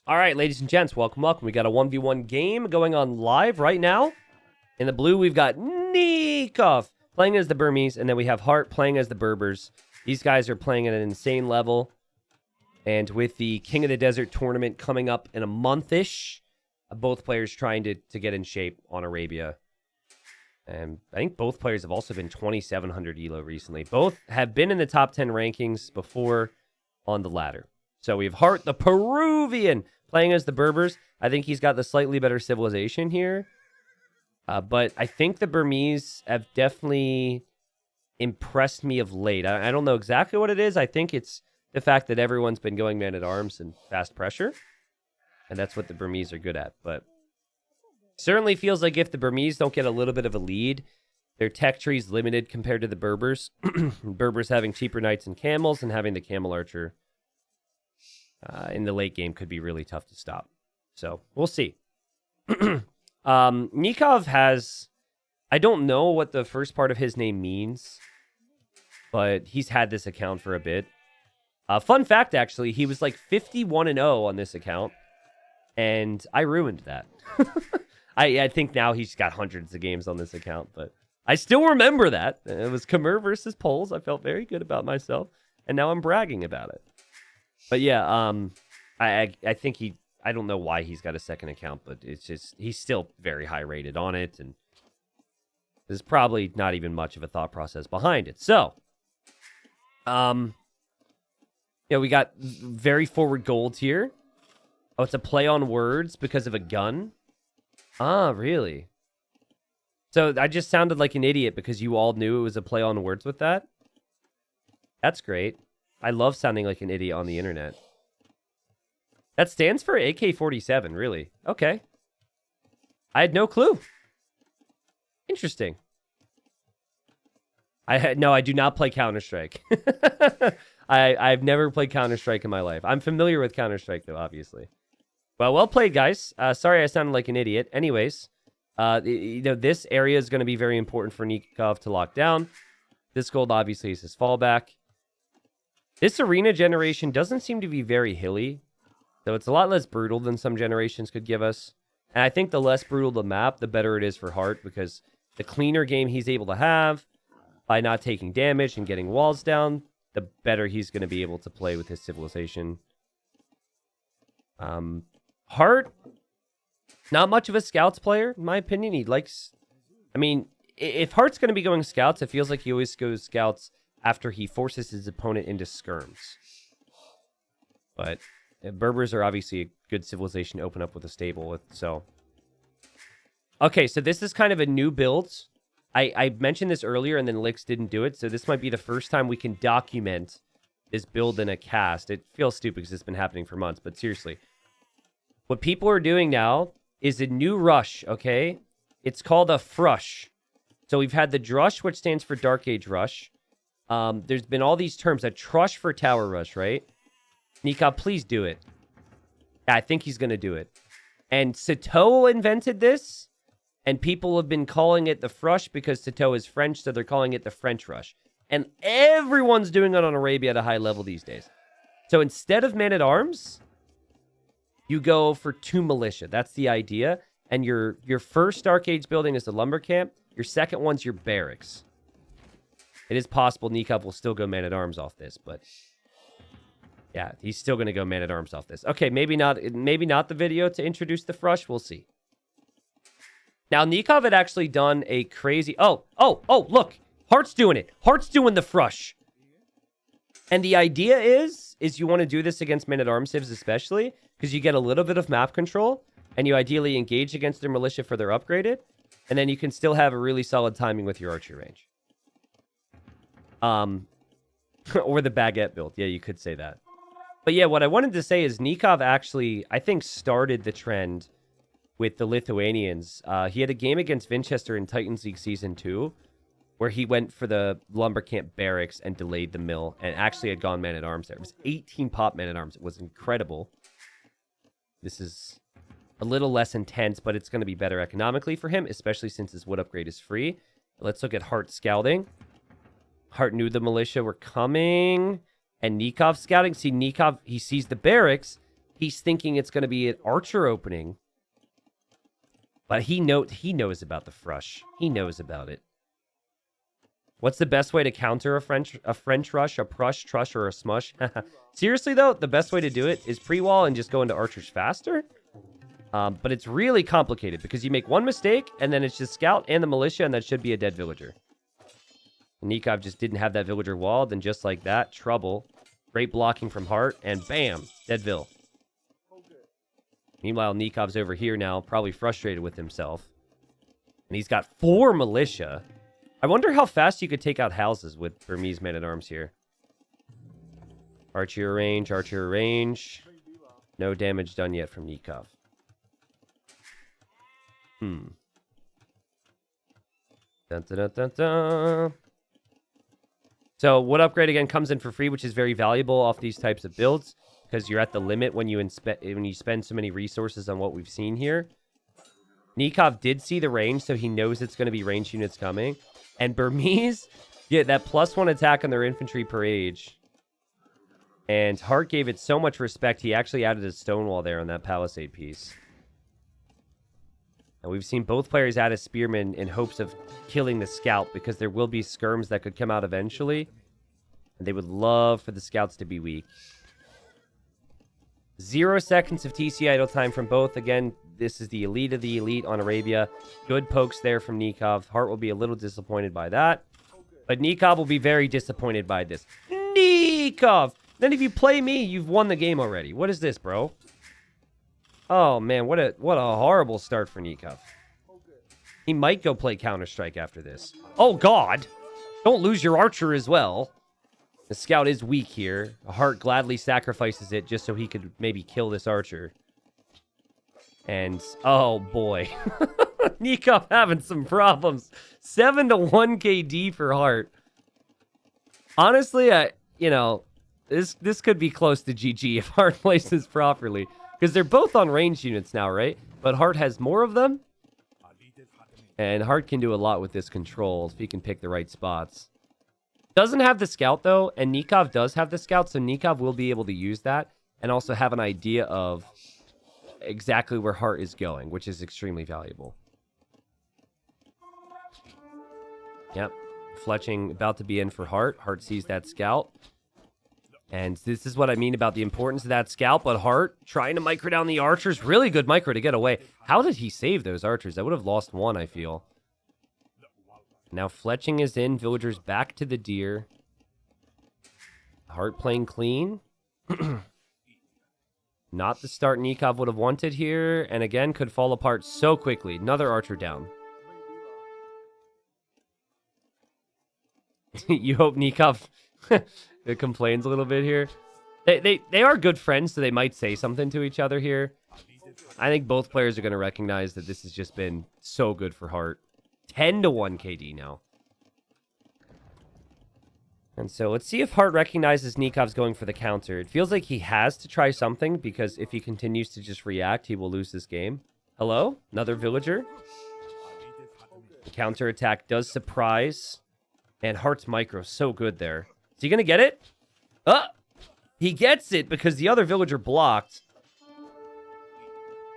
All right, ladies and gents, welcome. We got a 1v1 game going on live right now. In the blue, we've got Nikov playing as the Burmese, and then we have Hart playing as the Berbers. These guys are playing at an insane level. And with the King of the Desert tournament coming up in a month-ish, both players trying to get in shape on Arabia. And I think both players have also been 2,700 ELO recently. Both have been in the top 10 rankings before on the ladder. So we have Hart, the Peruvian, playing as the Berbers. I think he's got the slightly better civilization here. But I think the Burmese have definitely impressed me of late. I don't know exactly what it is. I think it's the fact that everyone's been going man-at-arms and fast pressure. And that's what the Burmese are good at. But certainly feels like if the Burmese don't get a little bit of a lead, their tech tree is limited compared to the Berbers. Berbers having cheaper knights and camels, and having the camel archer in the late game could be really tough to stop. So we'll see. Nikov has, I don't know what the first part of his name means, but he's had this account for a bit. Fun fact, actually, he was like 51-0 on this account, and I ruined that. I think now he's got hundreds of games on this account, but I still remember that. It was Khmer versus Poles. I felt very good about myself, and now I'm bragging about it. But yeah, I think I don't know why he's got a second account, but it's just, he's still very high rated on it, and there's probably not even much of a thought process behind it. So, we got very forward gold here. Oh, it's a play on words because of a gun. Ah, really? So I just sounded like an idiot because you all knew it was a play on words with that? That's great. I love sounding like an idiot on the internet. That stands for AK-47, really. Okay. I had no clue. Interesting. I do not play Counter-Strike. I've never played Counter-Strike in my life. I'm familiar with Counter-Strike, though, obviously. Well played, guys. Sorry I sounded like an idiot. Anyways, this area is going to be very important for Nikov to lock down. This gold, obviously, is his fallback. This arena generation doesn't seem to be very hilly, so it's a lot less brutal than some generations could give us. And I think the less brutal the map, the better it is for Hart, because the cleaner game he's able to have by not taking damage and getting walls down, the better he's going to be able to play with his civilization. Hart, not much of a scouts player, in my opinion. He likes... I mean, if Hart's going to be going scouts, it feels like he always goes scouts after he forces his opponent into skirms. But Berbers are obviously a good civilization to open up with a stable with, so... Okay, so this is kind of a new build. I mentioned this earlier, and then Lix didn't do it, so this might be the first time we can document this build in a cast. It feels stupid because it's been happening for months, but seriously. What people are doing now is a new rush, okay? It's called a Frush. So we've had the Drush, which stands for Dark Age Rush. There's been all these terms. A Trush for Tower Rush, right? Nikov, please do it. Yeah, I think he's going to do it. And Sato invented this, and people have been calling it the Frush because Sato is French, so they're calling it the French Rush. And everyone's doing it on Arabia at a high level these days. So instead of man-at-arms, you go for 2 militia. That's the idea. And your first Dark Age building is the lumber camp. Your second one's your barracks. It is possible Nikov will still go man-at-arms off this, but yeah, he's still going to go man-at-arms off this. Okay, maybe not the video to introduce the Frush. We'll see. Now, Nikov had actually done a crazy... Oh, look. Hart's doing it. Hart's doing the Frush. And the idea is you want to do this against man-at-arms civs especially, because you get a little bit of map control, and you ideally engage against their militia for their upgraded, and then you can still have a really solid timing with your archer range. Or the baguette build. Yeah, you could say that. But yeah, what I wanted to say is Nikov actually, I think, started the trend with the Lithuanians. He had a game against Winchester in Titans League Season 2, where he went for the lumber camp barracks and delayed the mill, and actually had gone man-at-arms there. It was 18 pop man-at-arms. It was incredible. This is a little less intense, but it's going to be better economically for him, especially since his wood upgrade is free. Let's look at Hart scouting. Hart knew the militia were coming, and Nikov scouting. See, Nikov, he sees the barracks, He's thinking it's going to be an archer opening. But he knows about the Frush. He knows about it. What's the best way to counter a French rush, a Prush, Trush, or a Smush? Seriously, though, the best way to do it is pre-wall and just go into archers faster. But it's really complicated because you make one mistake, and then it's just Scout and the Militia, and that should be a dead villager. Nikov just didn't have that villager walled, and just like that, trouble. Great blocking from Hart, and bam, dead vill. Meanwhile, Nikov's over here now, probably frustrated with himself. And he's got 4 Militia. I wonder how fast you could take out houses with Burmese men-at-arms here. Archer range, archer range. No damage done yet from Nikov. Dun, dun, dun, dun, dun. So, wood upgrade again comes in for free, which is very valuable off these types of builds, because you're at the limit when you spend so many resources on what we've seen here. Nikov did see the range, so he knows it's going to be ranged units coming. And Burmese get that +1 attack on their infantry per age. And Hart gave it so much respect, he actually added a stone wall there on that palisade piece. And we've seen both players add a spearman in hopes of killing the scout, because there will be skirms that could come out eventually. And they would love for the scouts to be weak. 0 seconds of TC idle time from both. Again, this is the elite of the elite on Arabia. Good pokes there from Nikov. Hart will be a little disappointed by that. But Nikov will be very disappointed by this. Nikov! Then if you play me, you've won the game already. What is this, bro? Oh, man, what a horrible start for Nikov. He might go play Counter-Strike after this. Oh, God! Don't lose your archer as well. The scout is weak here. Hart gladly sacrifices it just so he could maybe kill this archer. And, oh boy. Nikov having some problems. 7-1 KD for Hart. Honestly, this could be close to GG if Hart plays this properly. Because they're both on range units now, right? But Hart has more of them. And Hart can do a lot with this control if he can pick the right spots. Doesn't have the scout, though, and Nikov does have the scout, so Nikov will be able to use that and also have an idea of exactly where Hart is going, which is extremely valuable. Yep. Fletching about to be in for Hart. Hart sees that scout. And this is what I mean about the importance of that scout, but Hart trying to micro down the archers. Really good micro to get away. How did he save those archers? I would have lost one, I feel. Now fletching is in. Villagers back to the deer. Hart playing clean. Not the start Nikov would have wanted here. And again, could fall apart so quickly. Another archer down. You hope Nikov complains a little bit here. They are good friends, so they might say something to each other here. I think both players are going to recognize that this has just been so good for Hart. 10-1 KD now. And so let's see if Hart recognizes Nikov's going for the counter. It feels like he has to try something, because if he continues to just react, he will lose this game. Hello? Another villager. The counter attack does surprise. And Hart's micro so good there. Is he going to get it? He gets it because the other villager blocked.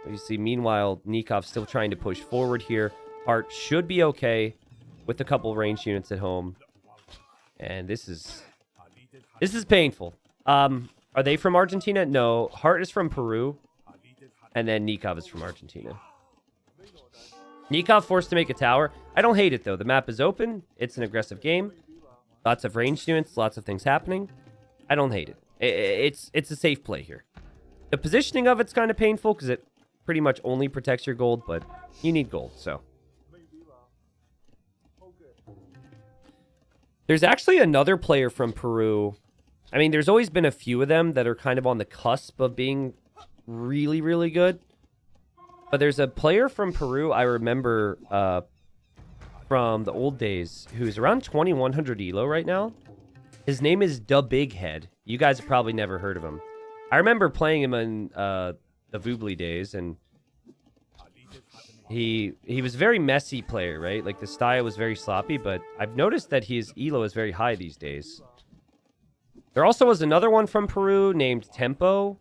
You see, meanwhile, Nikov's still trying to push forward here. Hart should be okay with a couple ranged units at home. And this is painful. Are they from Argentina? No. Hart is from Peru. And then Nikov is from Argentina. Nikov forced to make a tower. I don't hate it, though. The map is open. It's an aggressive game. Lots of ranged units. Lots of things happening. I don't hate it. It's a safe play here. The positioning of it's kind of painful because it pretty much only protects your gold, but you need gold, so. There's actually another player from Peru. I mean, there's always been a few of them that are kind of on the cusp of being really, really good. But there's a player from Peru I remember from the old days who's around 2100 elo right now. His name is Da Big Head. You guys have probably never heard of him. I remember playing him in the Voobly days, and he was a very messy player, right? Like, the style was very sloppy, but I've noticed that his elo is very high these days. There also was another one from Peru named Tempo.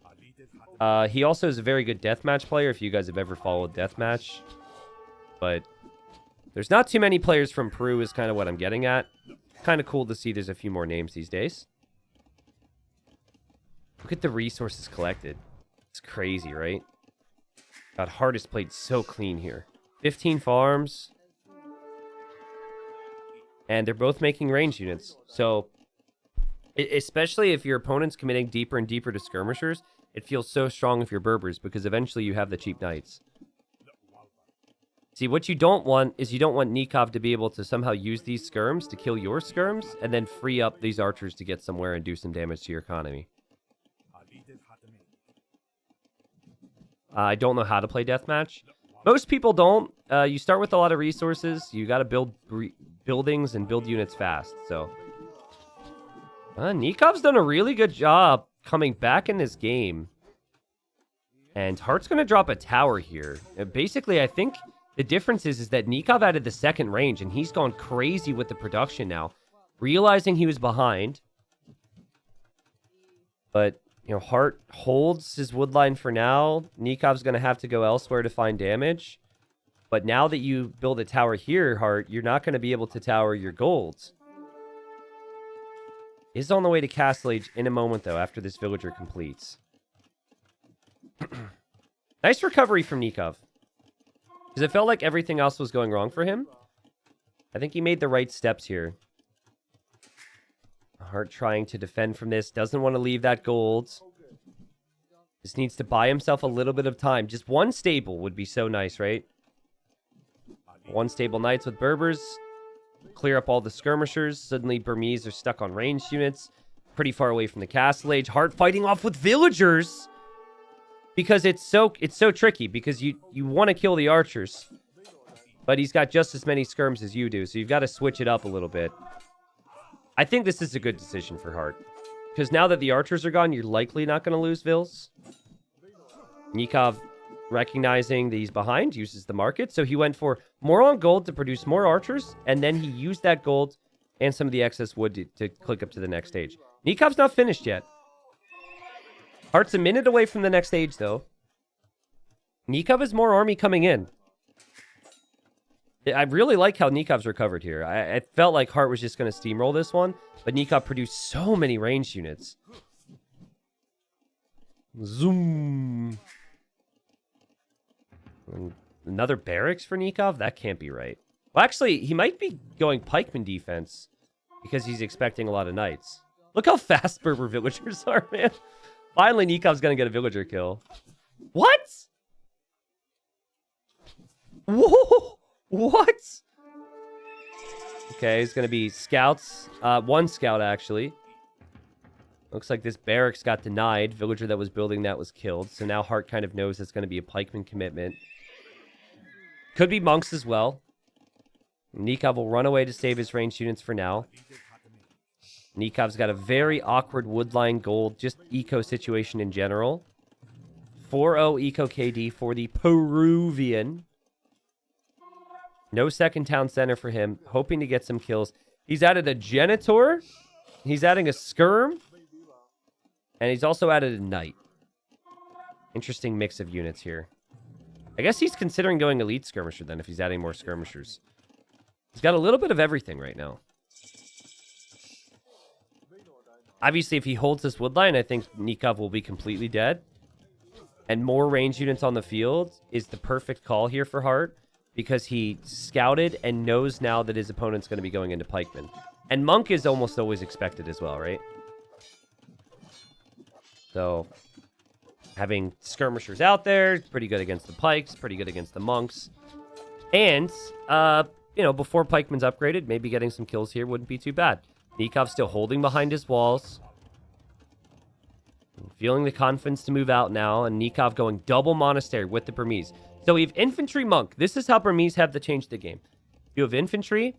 He also is a very good deathmatch player, if you guys have ever followed deathmatch. But there's not too many players from Peru is kind of what I'm getting at. Kind of cool to see there's a few more names these days. Look at the resources collected. It's crazy, right? God, Hart has played so clean here. 15 farms. And they're both making range units. So, especially if your opponent's committing deeper and deeper to skirmishers, it feels so strong if you're Berbers, because eventually you have the cheap knights. See, what you don't want is you don't want Nikov to be able to somehow use these skirms to kill your skirms, and then free up these archers to get somewhere and do some damage to your economy. I don't know how to play deathmatch. Most people don't. You start with a lot of resources. You got to build buildings and build units fast. So, Nikov's done a really good job coming back in this game. And Hart's going to drop a tower here. Basically, I think the difference is that Nikov added the second range, and he's gone crazy with the production now, realizing he was behind. But you know, Hart holds his woodline for now. Nikov's going to have to go elsewhere to find damage. But now that you build a tower here, Hart, you're not going to be able to tower your golds. Is on the way to Castle Age in a moment, though, after this villager completes. Nice recovery from Nikov. Because it felt like everything else was going wrong for him. I think he made the right steps here. Hart trying to defend from this. Doesn't want to leave that gold. Just needs to buy himself a little bit of time. Just one stable would be so nice, right? One stable knights with Berbers. Clear up all the skirmishers. Suddenly Burmese are stuck on ranged units. Pretty far away from the Castle Age. Hart fighting off with villagers. Because it's so tricky. Because you want to kill the archers. But he's got just as many skirms as you do. So you've got to switch it up a little bit. I think this is a good decision for Hart. Because now that the archers are gone, you're likely not going to lose Vils. Nikov, recognizing that he's behind, uses the market. So he went for more on gold to produce more archers. And then he used that gold and some of the excess wood to click up to the next stage. Nikov's not finished yet. Hart's a minute away from the next stage, though. Nikov has more army coming in. I really like how Nikov's recovered here. I felt like Hart was just going to steamroll this one, but Nikov produced so many ranged units. Zoom. And another barracks for Nikov? That can't be right. Well, actually, he might be going pikeman defense because he's expecting a lot of knights. Look how fast Berber villagers are, man. Finally, Nikov's going to get a villager kill. What? Whoa! What? Okay, it's going to be scouts. One scout, actually. Looks like this barracks got denied. Villager that was building that was killed. So now Hart kind of knows it's going to be a pikeman commitment. Could be monks as well. Nikov will run away to save his ranged units for now. Nikov's got a very awkward woodline gold, just eco situation in general. 4-0 eco KD for the Peruvian. No second town center for him. Hoping to get some kills. He's added a Genitor. He's adding a Skirm. And he's also added a Knight. Interesting mix of units here. I guess he's considering going Elite Skirmisher then if he's adding more Skirmishers. He's got a little bit of everything right now. Obviously, if he holds this woodline, I think Nikov will be completely dead. And more range units on the field is the perfect call here for Hart. Because he scouted and knows now that his opponent's going to be going into pikemen. And monk is almost always expected as well, right? So, having skirmishers out there, pretty good against the pikes, pretty good against the monks. And, you know, before pikemen's upgraded, maybe getting some kills here wouldn't be too bad. Nikov's still holding behind his walls. Feeling the confidence to move out now, and Nikov going double monastery with the Burmese. So we have infantry monk. This is how Burmese have to change the game. You have infantry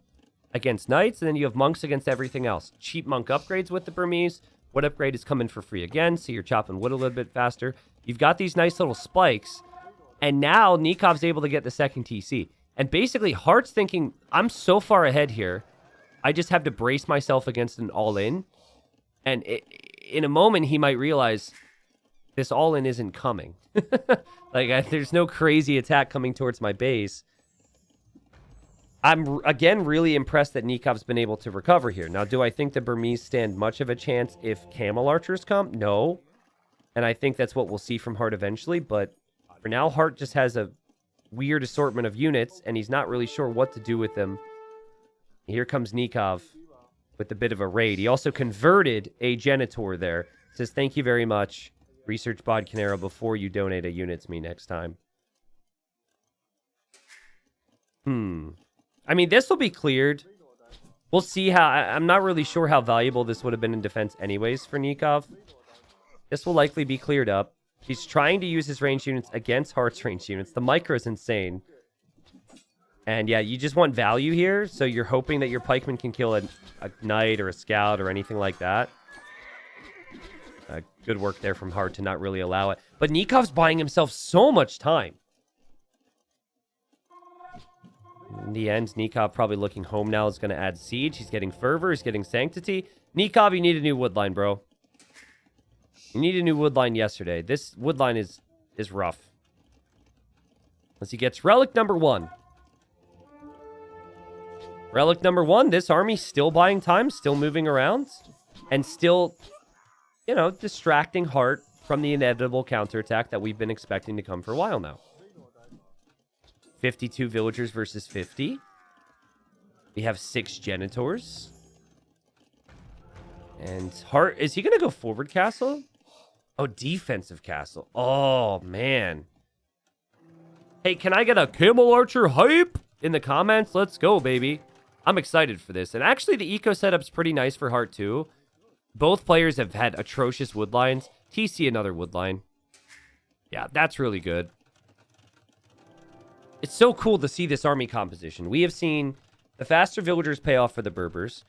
against knights, and then you have monks against everything else. Cheap monk upgrades with the Burmese. Wood upgrade is coming for free again, so you're chopping wood a little bit faster. You've got these nice little spikes, and now Nikov's able to get the second TC. And basically, Hart's thinking, I'm so far ahead here, I just have to brace myself against an all-in. And in a moment, he might realize, this all-in isn't coming. Like, there's no crazy attack coming towards my base. I'm, again, really impressed that Nikov's been able to recover here. Now, do I think the Burmese stand much of a chance if Camel Archers come? No. And I think that's what we'll see from Hart eventually. But for now, Hart just has a weird assortment of units, and he's not really sure what to do with them. Here comes Nikov with a bit of a raid. He also converted a Genitor there. Says, thank you very much. Research Bod Canero before you donate a unit to me next time. I mean, this will be cleared. We'll see how... I'm not really sure how valuable this would have been in defense anyways for Nikov. This will likely be cleared up. He's trying to use his ranged units against Hart's ranged units. The micro is insane. And yeah, you just want value here. So you're hoping that your pikeman can kill a knight or a scout or anything like that. Good work there from Hart to not really allow it. But Nikov's buying himself so much time. In the end, Nikov probably looking home now is going to add siege. He's getting fervor. He's getting sanctity. Nikov, you need a new wood line, bro. You need a new wood line yesterday. This wood line is rough. Once he gets relic number 1. Relic number 1. This army still buying time, still moving around, and still, you know, distracting Hart from the inevitable counterattack that we've been expecting to come for a while now. 52 villagers versus 50. We have 6 Genitors. And Hart, is he going to go forward castle? Oh, defensive castle. Oh, man. Hey, can I get a Camel Archer hype in the comments? Let's go, baby. I'm excited for this. And actually, the eco setup's pretty nice for Hart, too. Both players have had atrocious wood lines. TC another wood line. Yeah, that's really good. It's so cool to see this army composition. We have seen the faster villagers pay off for the Berbers.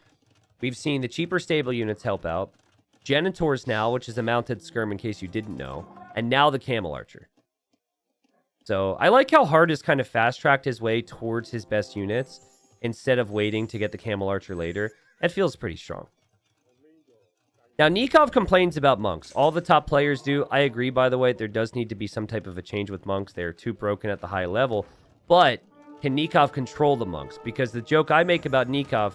We've seen the cheaper stable units help out. Genitors now, which is a mounted skirm in case you didn't know. And now the Camel Archer. So I like how Hart has kind of fast-tracked his way towards his best units instead of waiting to get the Camel Archer later. That feels pretty strong. Now, Nikov complains about monks. All the top players do. I agree, by the way. There does need to be some type of a change with monks. They're too broken at the high level. But can Nikov control the monks? Because the joke I make about Nikov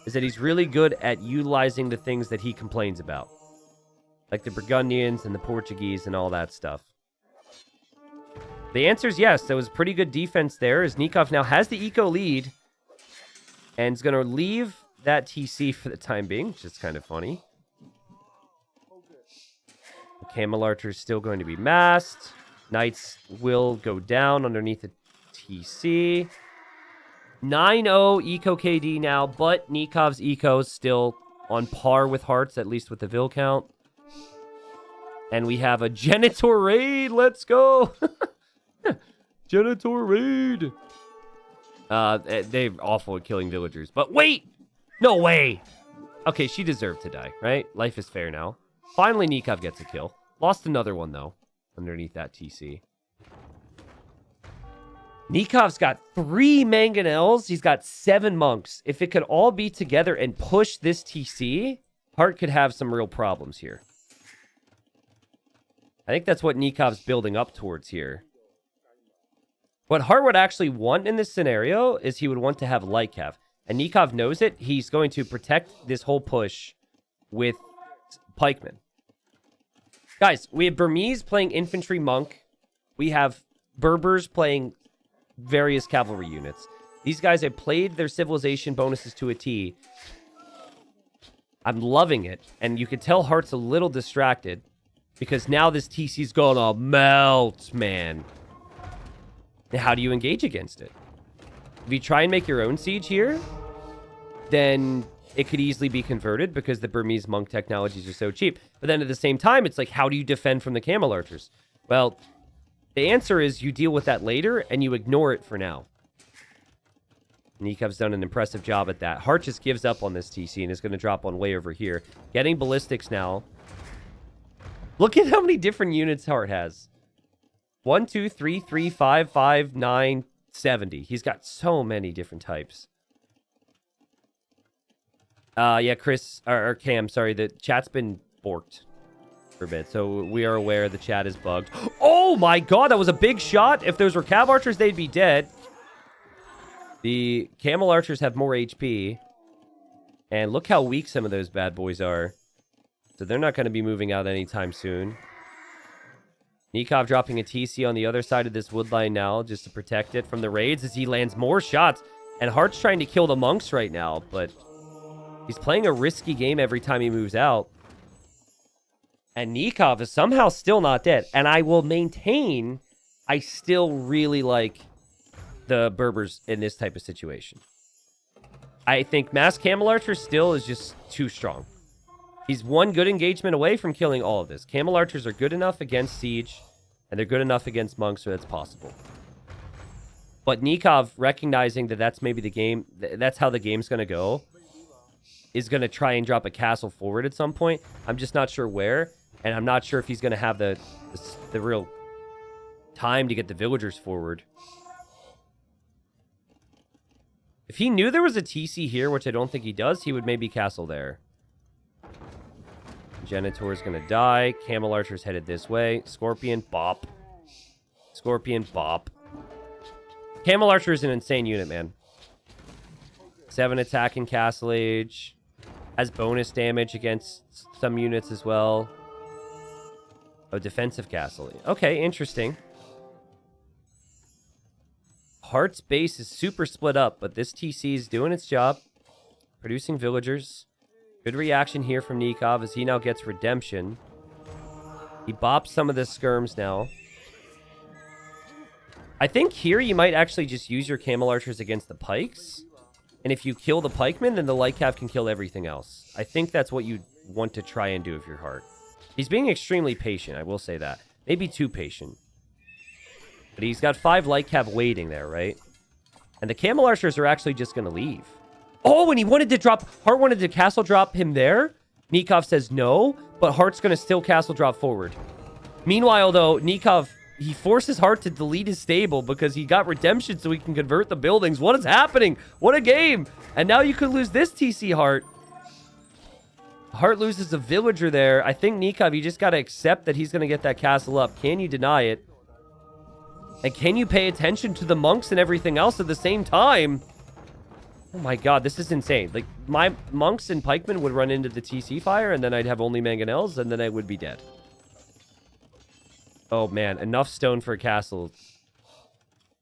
is that he's really good at utilizing the things that he complains about. Like the Burgundians and the Portuguese and all that stuff. The answer is yes. That was pretty good defense there, as Nikov now has the eco lead. And is going to leave that TC for the time being, which is kind of funny. The Camel Archer is still going to be massed. Knights will go down underneath the TC. 9-0 eco KD now, but Nikov's eco is still on par with Hart's, at least with the Vil count. And we have a Genitor raid. Let's go. Genitor raid. They're awful at killing villagers. But wait! No way! Okay, she deserved to die, right? Life is fair now. Finally, Nikov gets a kill. Lost another one, though, underneath that TC. Nikov's got 3 mangonels. He's got 7 monks. If it could all be together and push this TC, Hart could have some real problems here. I think that's what Nikov's building up towards here. What Hart would actually want in this scenario is he would want to have light cav. And Nikov knows it. He's going to protect this whole push with pikemen. Guys, we have Burmese playing infantry monk. We have Berbers playing various cavalry units. These guys have played their civilization bonuses to a T. I'm loving it. And you can tell Hart's a little distracted because now this TC's gonna melt, man. Now, how do you engage against it? If you try and make your own siege here, then it could easily be converted because the Burmese monk technologies are so cheap. But then at the same time, it's like, how do you defend from the Camel Archers? Well, the answer is you deal with that later and you ignore it for now. Nikov's done an impressive job at that. Hart just gives up on this TC and is going to drop one way over here. Getting ballistics now. Look at how many different units Hart has. 1, 2, 3, 3, 5, 5, 9, 70. He's got so many different types. Yeah, Chris, or Cam, sorry, the chat's been borked. for a bit. So we are aware the chat is bugged. Oh my god, that was a big shot. If those were cav archers, they'd be dead. The camel archers have more HP. And look how weak some of those bad boys are. So they're not going to be moving out anytime soon. Nikov dropping a TC on the other side of this wood line now just to protect it from the raids as he lands more shots. And Hart's trying to kill the monks right now, but he's playing a risky game every time he moves out. And Nikov is somehow still not dead. And I will maintain I still really like the Berbers in this type of situation. I think Mass Camel Archer still is just too strong. He's one good engagement away from killing all of this. Camel Archers are good enough against Siege, and they're good enough against Monks, so that's possible. But Nikov, recognizing that that's maybe the game, that's how the game's going to go, is going to try and drop a castle forward at some point. I'm just not sure where, and I'm not sure if he's going to have the real time to get the villagers forward. If he knew there was a TC here, which I don't think he does, he would maybe castle there. Genitor is going to die. Camel Archer's headed this way. Scorpion, bop. Scorpion, bop. Camel Archer is an insane unit, man. 7 attack in Castle Age. Has bonus damage against some units as well. Oh, defensive Castle Age. Okay, interesting. Heart's base is super split up, but this TC is doing its job. Producing villagers. Good reaction here from Nikov as he now gets redemption. He bops some of the skirms now. I think here you might actually just use your camel archers against the pikes. And if you kill the pikemen, then the light cav can kill everything else. I think that's what you want to try and do if you're Hart. He's being extremely patient, I will say that. Maybe too patient. But he's got 5 light cav waiting there, right? And the camel archers are actually just going to leave. Oh, and he wanted to drop... Hart wanted to castle drop him there. Nikov says no, but Hart's going to still castle drop forward. Meanwhile, though, Nikov, he forces Hart to delete his stable because he got redemption so he can convert the buildings. What is happening? What a game. And now you could lose this TC, Hart. Hart loses a villager there. I think Nikov, you just got to accept that he's going to get that castle up. Can you deny it? And can you pay attention to the monks and everything else at the same time? Oh my god, this is insane. Like, my monks and pikemen would run into the TC fire, and then I'd have only mangonels, and then I would be dead. Oh man, enough stone for a castle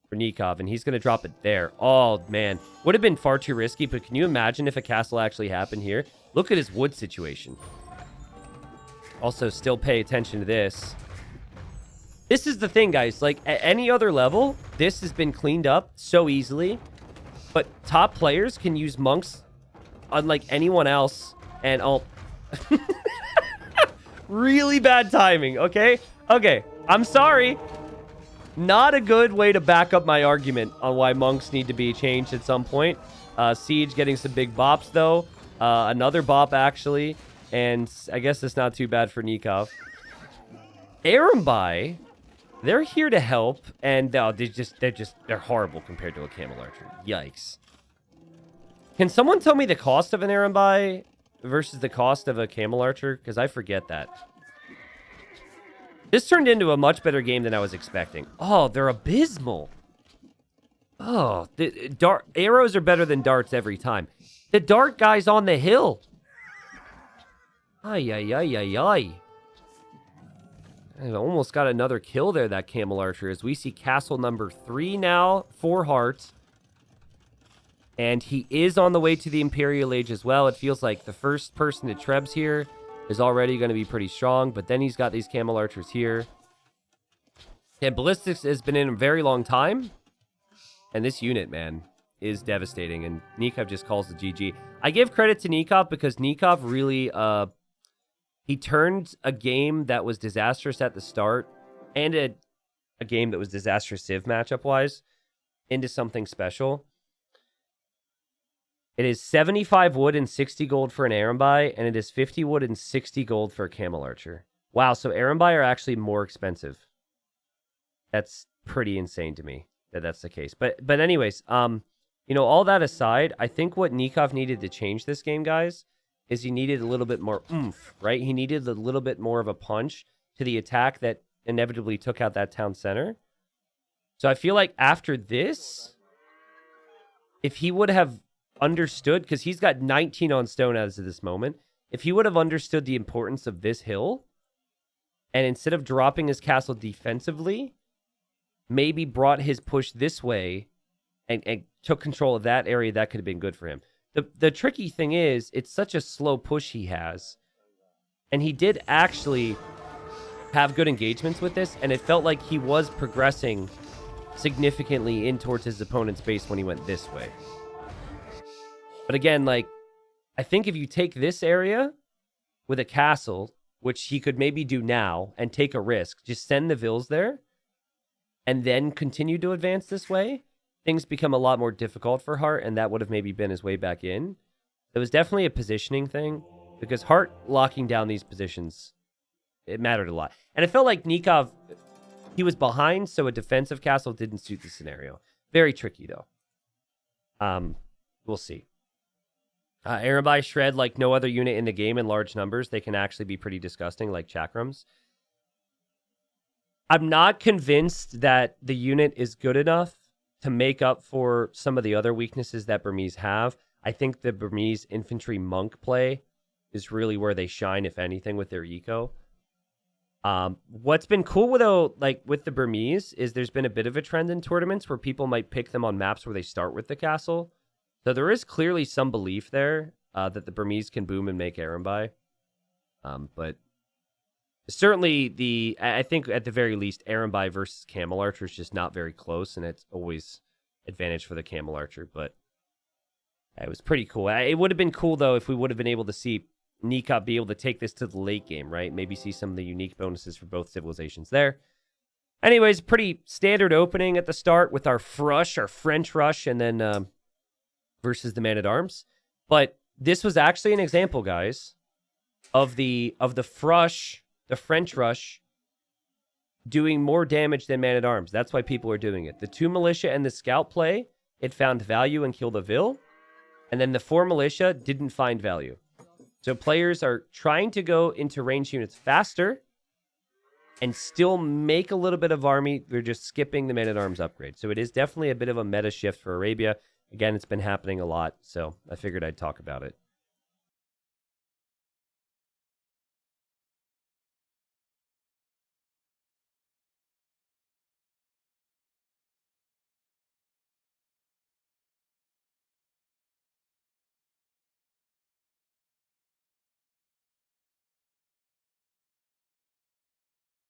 for Nikov, and he's going to drop it there. Oh man, would have been far too risky, but can you imagine if a castle actually happened here? Look at his wood situation. Also, still pay attention to this. This is the thing, guys. Like, at any other level, this has been cleaned up so easily. But top players can use monks unlike anyone else. And I'll... really bad timing, okay? Okay, I'm sorry. Not a good way to back up my argument on why monks need to be changed at some point. Siege getting some big bops, though. Another bop, actually. And I guess it's not too bad for Nikov. Arumbai... They're here to help, and they're horrible compared to a camel archer. Yikes. Can someone tell me the cost of an Arumbai versus the cost of a camel archer? Because I forget that. This turned into a much better game than I was expecting. Oh, they're abysmal. Oh, the arrows are better than darts every time. The dart guy's on the hill. Ay, ay, ay, ay, ay. I almost got another kill there, that camel archer, as we see castle number 3 now for Hart. And he is on the way to the Imperial Age as well. It feels like the first person to Trebs here is already going to be pretty strong, but then he's got these camel archers here. And Ballistics has been in a very long time. And this unit, man, is devastating. And Nikov just calls the GG. I give credit to Nikov because Nikov really... he turned a game that was disastrous at the start and a game that was disastrous Civ matchup-wise into something special. It is 75 wood and 60 gold for an Arumbai, and it is 50 wood and 60 gold for a Camel Archer. Wow, so Arumbai are actually more expensive. That's pretty insane to me that that's the case. But anyways, you know, all that aside, I think what Nikov needed to change this game, guys, is he needed a little bit more oomph, right? He needed a little bit more of a punch to the attack that inevitably took out that town center. So I feel like after this, if he would have understood, because he's got 19 on stone as of this moment, if he would have understood the importance of this hill, and instead of dropping his castle defensively, maybe brought his push this way and took control of that area, that could have been good for him. The tricky thing is, it's such a slow push he has. And he did actually have good engagements with this, and it felt like he was progressing significantly in towards his opponent's base when he went this way. But again, like, I think if you take this area with a castle, which he could maybe do now and take a risk, just send the Vills there, and then continue to advance this way, things become a lot more difficult for Hart, and that would have maybe been his way back in. It was definitely a positioning thing, because Hart locking down these positions, it mattered a lot. And it felt like Nikov, he was behind, so a defensive castle didn't suit the scenario. Very tricky, though. We'll see. Arabai shred like no other unit in the game in large numbers. They can actually be pretty disgusting, like chakrams. I'm not convinced that the unit is good enough to make up for some of the other weaknesses that Burmese have. I think the Burmese infantry monk play is really where they shine, if anything, with their eco. What's been cool with the Burmese is there's been a bit of a trend in tournaments where people might pick them on maps where they start with the castle. So there is clearly some belief there that the Burmese can boom and make Arambai. But certainly I think at the very least, Arambai versus Camel Archer is just not very close, and it's always advantage for the Camel Archer. But it was pretty cool. It would have been cool, though, if we would have been able to see Nikop be able to take this to the late game, right? Maybe see some of the unique bonuses for both civilizations there. Anyways, pretty standard opening at the start with our Frush, our French Rush, and then versus the Man-at-Arms. But this was actually an example, guys, of the Frush, the French Rush, doing more damage than Man-at-Arms. That's why people are doing it. The 2 militia and the scout play, it found value and killed a Vil. And then the 4 militia didn't find value. So players are trying to go into range units faster and still make a little bit of army. They're just skipping the Man-at-Arms upgrade. So it is definitely a bit of a meta shift for Arabia. Again, it's been happening a lot, so I figured I'd talk about it.